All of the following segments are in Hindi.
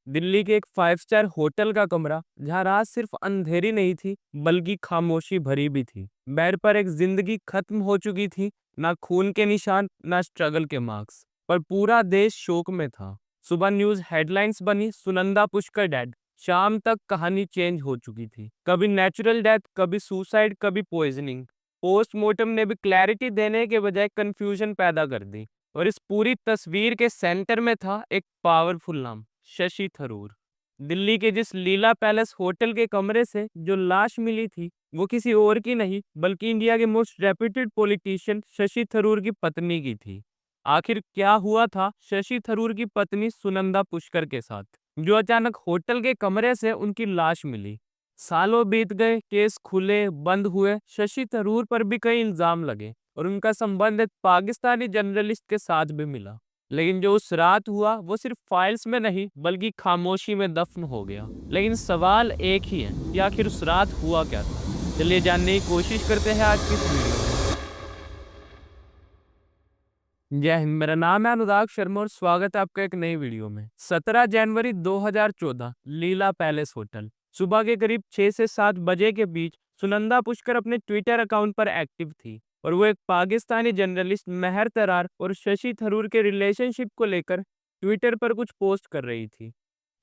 दिल्ली के एक 5 स्टार होटल का कमरा, जहाँ रात सिर्फ अंधेरी नहीं थी, बल्कि खामोशी भरी भी थी। बेड पर एक जिंदगी खत्म हो चुकी थी, ना खून के निशान, ना स्ट्रगल के मार्क्स। पर पूरा देश शोक में था। सुबह न्यूज़ हेडलाइंस बनी, सुनंदा पुष्कर डेड। शाम तक कहानी चेंज हो चुकी थी। कभी नेचुरल डेथ, कभी सुसाइड, कभी पॉइजनिंग। पोस्टमार्टम ने भी क्लैरिटी देने के बजाय कंफ्यूजन पैदा कर दी। और इस पूरी तस्वीर के सेंटर में था एक पावरफुल नाम, शशि थरूर। दिल्ली के जिस लीला पैलेस होटल के कमरे से जो लाश मिली थी, वो किसी और की नहीं, बल्कि इंडिया के most reputed politician Shashi Tharoor की पत्नी की थी। आखिर क्या हुआ था शशि थरूर की पत्नी सुनंदा पुष्कर के साथ, जो अचानक होटल के कमरे से उनकी लाश मिली? सालों बीत गए, केस खुले, बंद हुए, शशि थरूर पर भी कई इल्जाम लगे और उनका संबंध एक पाकिस्तानी जर्नलिस्ट के साथ भी मिला। लेकिन जो उस रात हुआ, वो सिर्फ फाइल्स में नहीं, बल्कि खामोशी में दफन हो गया। लेकिन सवाल एक ही है कि आखिर उस रात हुआ क्या था? चलिए जानने की कोशिश करते हैं आज की इस वीडियो में। जय हिंद, मेरा नाम है अनुराग शर्मा और स्वागत है आपका एक नई वीडियो में। 17 जनवरी 2014, लीला पैलेस होटल। सुबह के करीब 6 से 7 बजे के बीच सुनंदा पुष्कर अपने ट्विटर अकाउंट पर एक्टिव थी और वो एक पाकिस्तानी जर्नलिस्ट महर तरार और शशि थरूर के रिलेशनशिप को लेकर ट्विटर पर कुछ पोस्ट कर रही थी।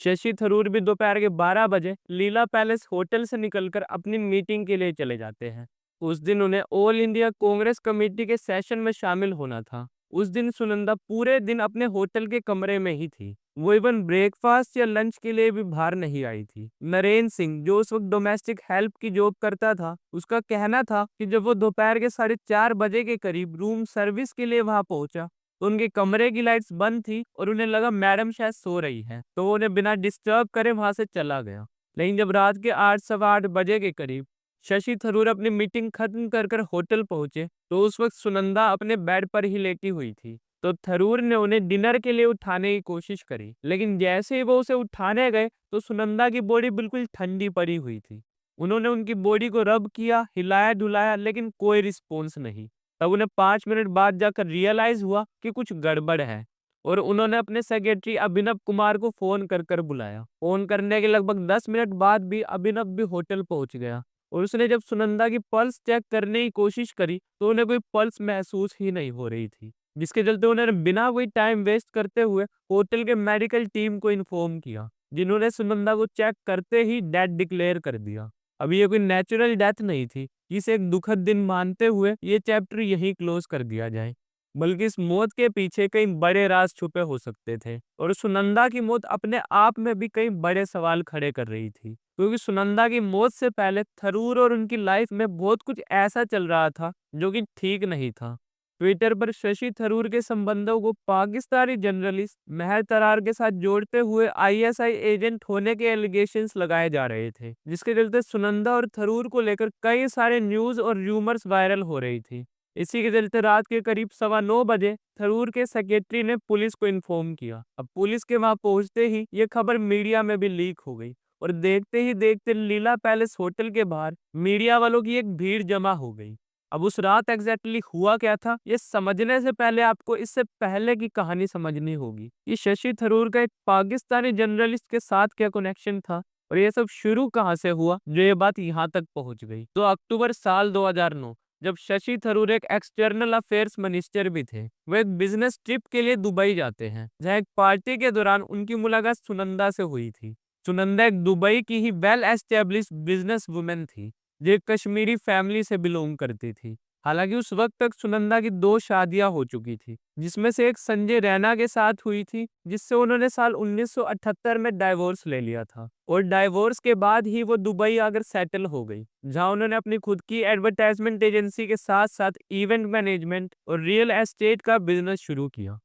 शशि थरूर भी दोपहर के 12 बजे लीला पैलेस होटल से निकलकर अपनी मीटिंग के लिए चले जाते हैं। उस दिन उन्हें ऑल इंडिया कांग्रेस कमेटी के सेशन में शामिल होना था। उस दिन सुनंदा पूरे दिन अपने होटल के कमरे में ही थी। वो इवन ब्रेकफास्ट या लंच के लिए भी बाहर नहीं आई थी। नरेंद्र सिंह, जो उस वक्त डोमेस्टिक हेल्प की जॉब करता था, उसका कहना था कि जब वो दोपहर के 4:30 बजे के करीब रूम सर्विस के लिए वहां पहुंचा, तो उनके कमरे की लाइट्स बंद थी और उन्हें लगा मैडम शायद सो रही हैं, तो वो उन्हें बिना डिस्टर्ब करे वहां से चला गया। लेकिन जब रात के 8 सवा 8 बजे के करीब शशि थरूर अपनी मीटिंग खत्म कर कर होटल पहुंचे, तो उस वक्त सुनंदा अपने बेड पर ही लेटी हुई थी। तो थरूर ने उन्हें डिनर के लिए उठाने की कोशिश करी, लेकिन जैसे ही वो उसे उठाने गए, तो सुनंदा की बॉडी बिल्कुल ठंडी पड़ी हुई थी। उन्होंने उनकी बॉडी को रब किया, हिलाया डुलाया, लेकिन कोई रिस्पॉन्स नहीं। तब उन्हें 5 मिनट बाद जाकर रियलाइज हुआ कि कुछ गड़बड़ है और उन्होंने अपने सेक्रेटरी अभिनव कुमार को फोन कर कर बुलाया। फोन करने के लगभग 10 मिनट बाद भी अभिनव भी होटल पहुंच गया और उसने जब सुनंदा की पल्स चेक करने की कोशिश करी, तो उन्हें कोई पल्स महसूस ही नहीं हो रही थी, जिसके चलते उन्होंने बिना कोई टाइम वेस्ट करते हुए होटल के मेडिकल टीम को इन्फॉर्म किया, जिन्होंने सुनंदा को चेक करते ही डेड डिक्लेयर कर दिया। अभी ये कोई नेचुरल डेथ नहीं थी। इसे एक दुखद दिन मानते हुए ये चैप्टर यहीं क्लोज कर दिया जाए। बल्कि इस मौत के पीछे कई बड़े राज छुपे हो सकते थे और सुनंदा की मौत अपने आप में भी कई बड़े सवाल खड़े कर रही थी, क्योंकि सुनंदा की मौत से पहले थरूर और उनकी लाइफ में बहुत कुछ ऐसा चल रहा था जो कि ठीक नहीं था। ट्विटर पर शशि थरूर के संबंधों को पाकिस्तानी जर्नलिस्ट महर तरार के साथ जोड़ते हुए आईएसआई एजेंट होने के एलिगेशंस लगाए जा रहे थे, जिसके चलते सुनंदा और थरूर को लेकर कई सारे न्यूज और र्यूमर्स वायरल हो रही थी। इसी के चलते रात के करीब 9:15 बजे थरूर के सेक्रेटरी ने पुलिस को इन्फॉर्म किया। अब पुलिस के वहां पहुंचते ही ये खबर मीडिया में भी लीक हो गई और देखते ही देखते लीला पैलेस होटल के बाहर मीडिया वालों की एक भीड़ जमा हो गई। अब उस रात एग्जैक्टली हुआ क्या था, ये समझने से पहले आपको इससे पहले की कहानी समझनी होगी कि शशि थरूर का एक पाकिस्तानी जर्नलिस्ट के साथ क्या कनेक्शन था और ये सब शुरू कहाँ से हुआ, जो ये बात यहाँ तक पहुंच गई। तो अक्टूबर साल 2009, जब शशि थरूर एक एक्सटर्नल अफेयर्स मिनिस्टर भी थे, वो एक बिजनेस ट्रिप के लिए दुबई जाते हैं, जहां एक पार्टी के दौरान उनकी मुलाकात सुनंदा से हुई थी। सुनंदा एक दुबई की ही वेल एस्टेब्लिश्ड बिजनेस वुमेन थी, जो एक कश्मीरी फैमिली से बिलोंग करती थी। हालांकि उस वक्त तक सुनंदा की 2 शादियां हो चुकी थी, जिसमें से एक संजय रैना के साथ हुई थी, जिससे उन्होंने साल 1978 में डाइवोर्स ले लिया था और डाइवोर्स के बाद ही वो दुबई आकर सेटल हो गई, जहां उन्होंने अपनी खुद की एडवर्टाइजमेंट एजेंसी के साथ साथ इवेंट मैनेजमेंट और रियल एस्टेट का बिजनेस शुरू किया।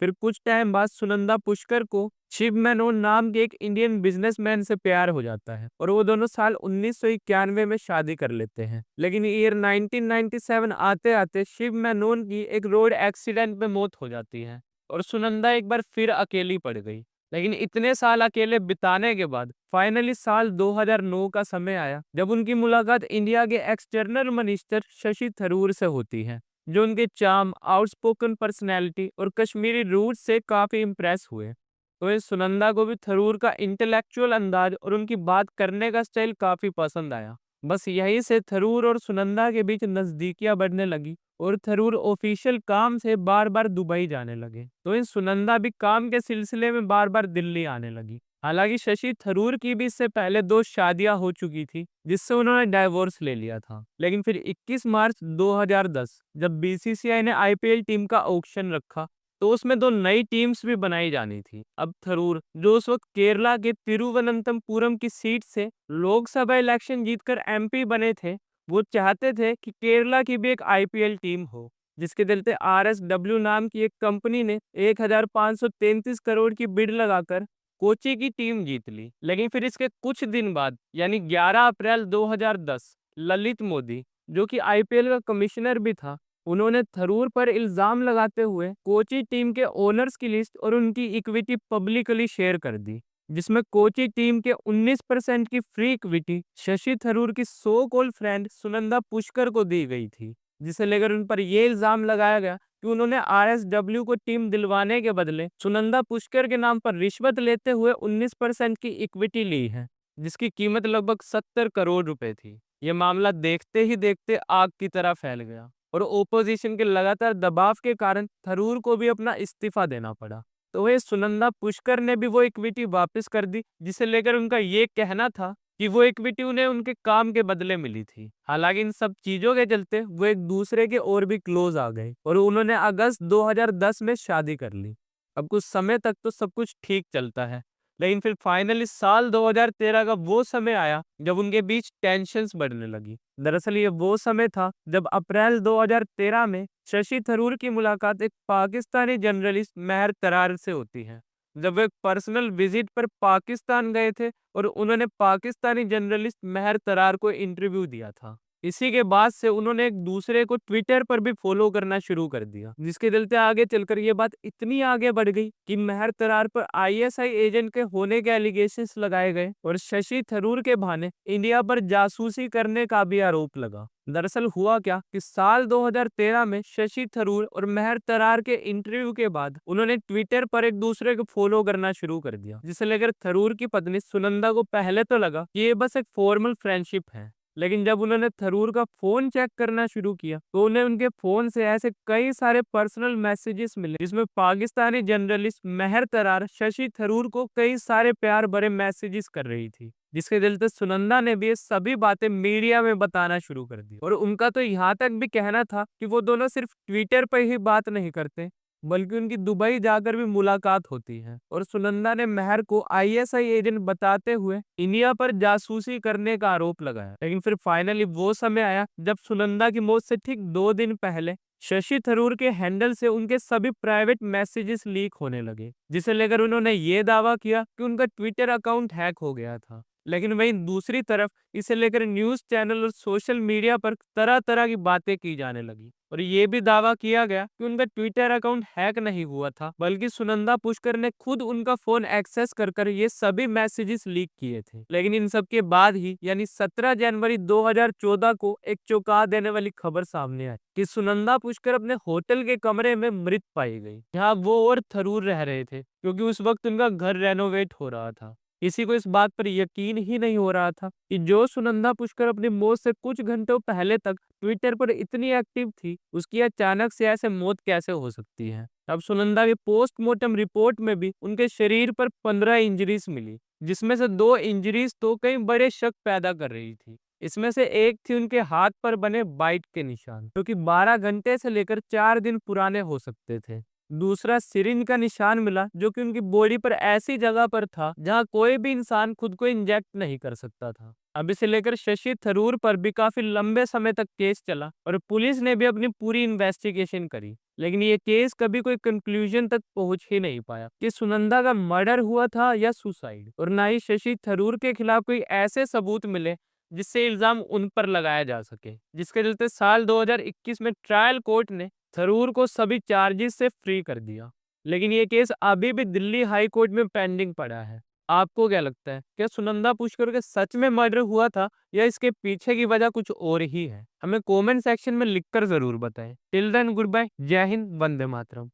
फिर कुछ टाइम बाद सुनंदा पुष्कर को शिव मेनन नाम के एक इंडियन बिजनेसमैन से प्यार हो जाता है और वो दोनों साल 1991 में शादी कर लेते हैं। लेकिन ईयर 1997 आते आते शिव मेनन की एक रोड एक्सीडेंट में मौत हो जाती है और सुनंदा एक बार फिर अकेली पड़ गई। लेकिन इतने साल अकेले बिताने के बाद फाइनली साल 2009 का समय आया, जब उनकी मुलाकात इंडिया के एक्सटर्नल मिनिस्टर शशि थरूर से होती है, जो उनके चार्म, आउटस्पोकन पर्सनैलिटी और कश्मीरी रूट से काफी इम्प्रेस हुए। तो इस सुनंदा को भी थरूर का इंटेलेक्चुअल अंदाज और उनकी बात करने का स्टाइल काफी पसंद आया। बस यहीं से थरूर और सुनंदा के बीच नजदीकियां बढ़ने लगी और थरूर ऑफिशियल काम से बार बार दुबई जाने लगे। तो इन सुनंदा भी काम के सिलसिले में बार बार दिल्ली आने लगी। हालांकि शशि थरूर की भी इससे पहले 2 शादियां हो चुकी थी, जिससे उन्होंने डाइवोर्स ले लिया था। लेकिन फिर 21 मार्च 2010 जब बीसीसीआई ने आईपीएल टीम का ऑक्शन रखा, तो उसमें 2 नई टीम्स भी बनाई जानी थी। अब थरूर, जो उस वक्त केरला के तिरुवनंतपुरम की सीट से लोकसभा इलेक्शन जीतकर एमपी बने थे, वो चाहते थे कि केरला की भी एक आईपीएल टीम हो, जिसके चलते आरएसडब्ल्यू नाम की एक कंपनी ने 1533 करोड़ की बिड लगाकर कोची की टीम जीत ली। लेकिन फिर इसके कुछ दिन बाद यानी 11 अप्रैल 2010 ललित मोदी, जो कि आईपीएल का कमिश्नर भी था, उन्होंने थरूर पर इल्जाम लगाते हुए कोची टीम के ओनर्स की लिस्ट और उनकी इक्विटी पब्लिकली शेयर कर दी, जिसमें कोची टीम के 19% की फ्री इक्विटी शशि थरूर की so called friend Sunanda Pushkar को दी गई थी, जिसे लेकर उन पर यह इल्जाम लगाया गया कि उन्होंने आरएसडब्ल्यू को टीम दिलवाने के बदले सुनंदा पुष्कर के नाम पर रिश्वत लेते हुए 19% की इक्विटी ली है, जिसकी कीमत लगभग 70 करोड़ रुपए थी। यह मामला देखते ही देखते आग की तरह फैल गया और ओपोजिशन के लगातार दबाव के कारण थरूर को भी अपना इस्तीफा देना पड़ा। तो वह सुनंदा पुष्कर ने भी वो इक्विटी वापस कर दी, जिसे लेकर उनका ये कहना था कि वो इक्विटी उन्हें उनके काम के बदले मिली थी। हालांकि इन सब चीजों के चलते वो एक दूसरे के और भी क्लोज आ गए और उन्होंने अगस्त 2010 में शादी कर ली। अब कुछ समय तक तो सब कुछ ठीक चलता है, लेकिन फिर फाइनली साल 2013 का वो समय आया जब उनके बीच टेंशन्स बढ़ने लगी। दरअसल ये वो समय था जब अप्रैल 2013 में शशि थरूर की मुलाकात एक पाकिस्तानी जर्नलिस्ट महर तरार से होती है। जब वे एक पर्सनल विजिट पर पाकिस्तान गए थे और उन्होंने पाकिस्तानी जर्नलिस्ट महर तरार को इंटरव्यू दिया था। इसी के बाद से उन्होंने एक दूसरे को ट्विटर पर भी फॉलो करना शुरू कर दिया, जिसके चलते आगे चलकर ये बात इतनी आगे बढ़ गई कि महर तरार पर आईएसआई एजेंट के होने के एलिगेशंस लगाए गए और शशि थरूर के बहाने इंडिया पर जासूसी करने का भी आरोप लगा। दरअसल हुआ क्या कि साल 2013 में शशि थरूर और महर तरार के इंटरव्यू के बाद उन्होंने ट्विटर पर एक दूसरे को फॉलो करना शुरू कर दिया, जिसे लेकर थरूर की पत्नी सुनंदा को पहले तो लगा कि ये बस एक फॉर्मल फ्रेंडशिप है। लेकिन जब उन्होंने थरूर का फोन चेक करना शुरू किया, तो उन्हें उनके फोन से ऐसे कई सारे पर्सनल मैसेजेस मिले, जिसमें पाकिस्तानी जर्नलिस्ट महर तरार शशि थरूर को कई सारे प्यार भरे मैसेजेस कर रही थी, जिसके चलते सुनंदा ने भी ये सभी बातें मीडिया में बताना शुरू कर दी। और उनका तो यहाँ तक भी कहना था कि वो दोनों सिर्फ ट्विटर पर ही बात नहीं करते, बल्कि उनकी दुबई जाकर भी मुलाकात होती है। और सुनंदा ने महर को आईएसआई एजेंट बताते हुए इंडिया पर जासूसी करने का आरोप लगाया। लेकिन फिर फाइनली वो समय आया जब सुनंदा की मौत से ठीक 2 दिन पहले शशि थरूर के हैंडल से उनके सभी प्राइवेट मैसेजेस लीक होने लगे, जिसे लेकर उन्होंने ये दावा किया कि उनका ट्विटर अकाउंट हैक हो गया था। लेकिन वहीं दूसरी तरफ इसे लेकर न्यूज चैनल और सोशल मीडिया पर तरह तरह की बातें की जाने लगी और ये भी दावा किया गया कि उनका ट्विटर अकाउंट हैक नहीं हुआ था, बल्कि सुनंदा पुष्कर ने खुद उनका फोन एक्सेस कर ये सभी मैसेजेस लीक किए थे। लेकिन इन सब के बाद ही यानी 17 जनवरी 2014 को एक चौंका देने वाली खबर सामने आई कि सुनंदा पुष्कर अपने होटल के कमरे में मृत पाई गई। यहाँ वो और थरूर रह रहे थे, क्योंकि उस वक्त उनका घर रेनोवेट हो रहा था। किसी को इस बात पर यकीन ही नहीं हो रहा था कि जो सुनंदा पुष्कर अपनी मौत से कुछ घंटों पहले तक ट्विटर पर इतनी एक्टिव थी, उसकी अचानक से ऐसे मौत कैसे हो सकती है। अब सुनंदा की पोस्टमार्टम रिपोर्ट में भी उनके शरीर पर 15 इंजरीज मिली, जिसमें से 2 इंजरीज तो कई बड़े शक पैदा कर रही थी। इसमें से एक थी उनके हाथ पर बने बाइट के निशान, जो कि 12 घंटे से लेकर 4 दिन पुराने हो सकते थे। दूसरा सिरिंज का निशान मिला, जो कि उनकी बॉडी पर ऐसी जगह पर था जहां कोई भी इंसान खुद को इंजेक्ट नहीं कर सकता था। अब इसे लेकर शशि थरूर पर भी काफी लंबे समय तक केस चला और पुलिस ने भी अपनी पूरी इन्वेस्टिगेशन करी, लेकिन ये केस कभी कोई कंक्लूजन तक पहुंच ही नहीं पाया कि सुनंदा का मर्डर हुआ था या सुसाइड। और ना ही शशि थरूर के खिलाफ कोई ऐसे सबूत मिले जिससे इल्जाम उन पर लगाया जा सके, जिसके चलते साल 2021 में ट्रायल कोर्ट ने थरूर को सभी चार्जेस से फ्री कर दिया। लेकिन ये केस अभी भी दिल्ली हाई कोर्ट में पेंडिंग पड़ा है। आपको क्या लगता है, क्या सुनंदा पुष्कर के सच में मर्डर हुआ था या इसके पीछे की वजह कुछ और ही है? हमें कमेंट सेक्शन में लिखकर जरूर बताएं। टिल देन गुड बाय, जय हिंद, वंदे मातरम।